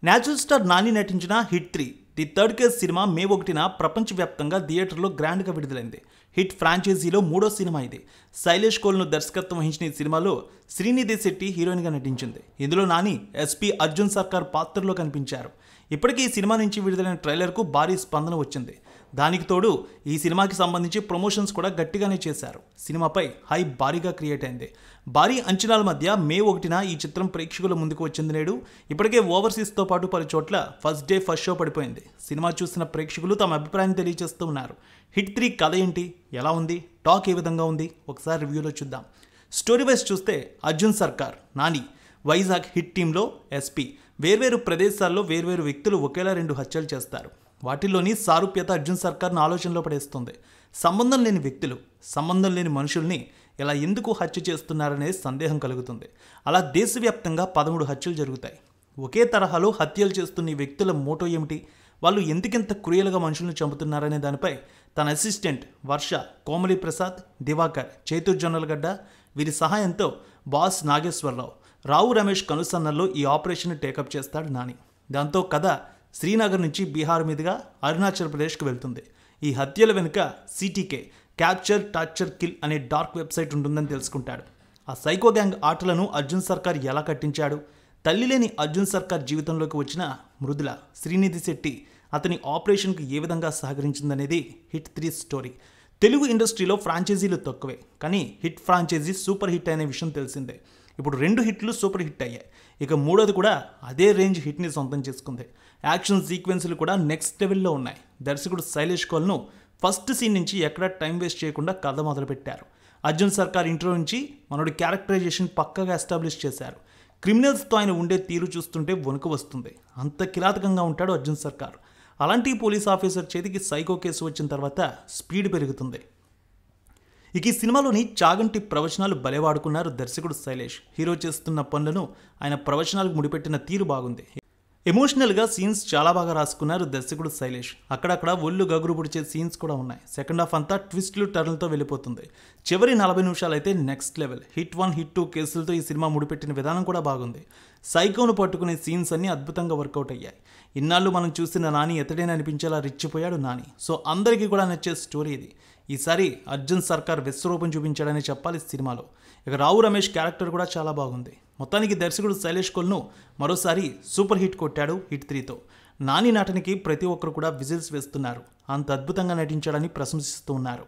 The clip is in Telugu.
నేచురల్ స్టార్ నాని నటించిన హిట్ 3 ది థర్డ్ కేస్ సినిమా మే 1న ప్రపంచవ్యాప్తంగా థియేటర్లో గ్రాండ్గా విడుదలైంది. హిట్ ఫ్రాంచైజీలో మూడో సినిమా ఇది. శైలేష్ కోల్ను దర్శకత్వం వహించిన ఈ సినిమాలో శ్రీనిధి శెట్టి హీరోయిన్గా నటించింది. ఇందులో నాని ఎస్పీ అర్జున్ సర్కార్ పాత్రలో కనిపించారు. ఇప్పటికీ ఈ సినిమా నుంచి విడుదలైన ట్రైలర్కు భారీ స్పందన వచ్చింది. దానికి తోడు ఈ సినిమాకి సంబంధించి ప్రమోషన్స్ కూడా గట్టిగానే చేశారు. సినిమాపై హైప్ భారీగా క్రియేట్ అయింది. భారీ అంచనాల మధ్య మే 1న ఈ చిత్రం ప్రేక్షకుల ముందుకు వచ్చింది. నేడు ఇప్పటికే ఓవర్సీస్తో పాటు పలు చోట్ల ఫస్ట్ డే ఫస్ట్ షో పడిపోయింది. సినిమా చూసిన ప్రేక్షకులు తమ అభిప్రాయాన్ని తెలియజేస్తూ ఉన్నారు. హిట్ 3 కథ ఏంటి, ఎలా ఉంది, టాక్ ఏ విధంగా ఉంది, ఒకసారి రివ్యూలో చూద్దాం. స్టోరీ వైజ్ చూస్తే అర్జున్ సర్కార్, నాని, వైజాగ్ హిట్ టీంలో ఎస్పీ వేర్వేరు ప్రదేశాల్లో వేర్వేరు వ్యక్తులు ఒకేలా 2 హత్యలు చేస్తారు. వాటిల్లోని సారూప్యత అర్జున్ సర్కార్ను ఆలోచనలో పడేస్తుంది. సంబంధం లేని వ్యక్తులు, సంబంధం లేని మనుషుల్ని ఇలా ఎందుకు హత్య చేస్తున్నారనే సందేహం కలుగుతుంది. అలా దేశవ్యాప్తంగా 13 హత్యలు జరుగుతాయి. ఒకే తరహాలో హత్యలు చేస్తున్న ఈ వ్యక్తుల మోటో ఏమిటి, వాళ్ళు ఎందుకింత క్రూయల్గా మనుషులను చంపుతున్నారనే దానిపై తన అసిస్టెంట్ వర్ష, కోమలి ప్రసాద్, దివాకర్, చైతూర్ జొన్నలగడ్డ వీరి సహాయంతో బాస్ నాగేశ్వరరావు, రావు రమేష్ కనుసన్నల్లో ఈ ఆపరేషన్ టేకప్ చేస్తాడు నాని. దాంతో కథ శ్రీనగర్ నుంచి బీహార్ మీదుగా అరుణాచల్ ప్రదేశ్కి వెళ్తుంది. ఈ హత్యల వెనుక సిటీకే క్యాప్చర్ టార్చర్ కిల్ అనే డార్క్ వెబ్సైట్ ఉంటుందని తెలుసుకుంటాడు. ఆ సైకో గ్యాంగ్ ఆటలను అర్జున్ సర్కార్ ఎలా కట్టించాడు, తల్లి లేని అర్జున్ సర్కార్ జీవితంలోకి వచ్చిన మృదుల, శ్రీనిధి శెట్టి అతని ఆపరేషన్కు ఏ విధంగా సహకరించిందనేది హిట్ 3 స్టోరీ. తెలుగు ఇండస్ట్రీలో ఫ్రాంచైజీలు తక్కువే, కానీ హిట్ ఫ్రాంచైజీ సూపర్ హిట్ అనే విషయం తెలిసిందే. ఇప్పుడు 2 హిట్లు సూపర్ హిట్ అయ్యాయి. ఇక మూడోది కూడా అదే రేంజ్ హిట్ని సొంతం చేసుకుంది. యాక్షన్ సీక్వెన్స్లు కూడా నెక్స్ట్ లెవెల్లో ఉన్నాయి. దర్శకుడు శైలేష్ కోల్ను ఫస్ట్ సీన్ నుంచి ఎక్కడా టైం వేస్ట్ చేయకుండా కథ మొదలుపెట్టారు. అర్జున్ సర్కార్ ఇంట్రో నుంచి మనోడి క్యారెక్టరైజేషన్ పక్కగా ఎస్టాబ్లిష్ చేశారు. క్రిమినల్స్తో ఆయన ఉండే తీరు చూస్తుంటే వణుకు వస్తుంది. అంత కిరాతకంగా ఉంటాడు అర్జున్ సర్కార్. అలాంటి పోలీస్ ఆఫీసర్ చేతికి సైకో కేసు వచ్చిన తర్వాత స్పీడ్ పెరుగుతుంది. ఇక ఈ సినిమాలోని చాగంటి ప్రవచనాలు భలే వాడుకున్నారు దర్శకుడు శైలేష్. హీరో చేస్తున్న పనులను ఆయన ప్రవచనాలకు ముడిపెట్టిన తీరు బాగుంది. ఎమోషనల్గా సీన్స్ చాలా బాగా రాసుకున్నారు దర్శకుడు శైలేష్. అక్కడక్కడ ఒళ్ళు గగురు పుడిచే సీన్స్ కూడా ఉన్నాయి. సెకండ్ హాఫ్ అంతా ట్విస్ట్లు టర్న్లతో వెళ్ళిపోతుంది. చివరి 40 నిమిషాలు అయితే నెక్స్ట్ లెవెల్. హిట్ 1, హిట్ 2 కేసులతో ఈ సినిమా ముడిపెట్టిన విధానం కూడా బాగుంది. సైకోను పట్టుకునే సీన్స్ అన్నీ అద్భుతంగా వర్కౌట్ అయ్యాయి. ఇన్నాళ్ళు మనం చూసిన నాని ఎతడైనా అనిపించేలా రెచ్చిపోయాడు నాని. సో అందరికీ కూడా నచ్చే స్టోరీ ఇది. ఈసారి అర్జున్ సర్కార్ విశ్వరూపం చూపించాడని చెప్పాలి సినిమాలో. ఇక రావు రమేష్ క్యారెక్టర్ కూడా చాలా బాగుంది. మొత్తానికి దర్శకుడు శైలేష్ కోల్ను మరోసారి సూపర్ హిట్ కొట్టాడు హిట్ 3తో. నాని నటనకి ప్రతి ఒక్కరు కూడా విజిల్స్ వేస్తున్నారు. అంత అద్భుతంగా నటించాడని ప్రశంసిస్తూ ఉన్నారు.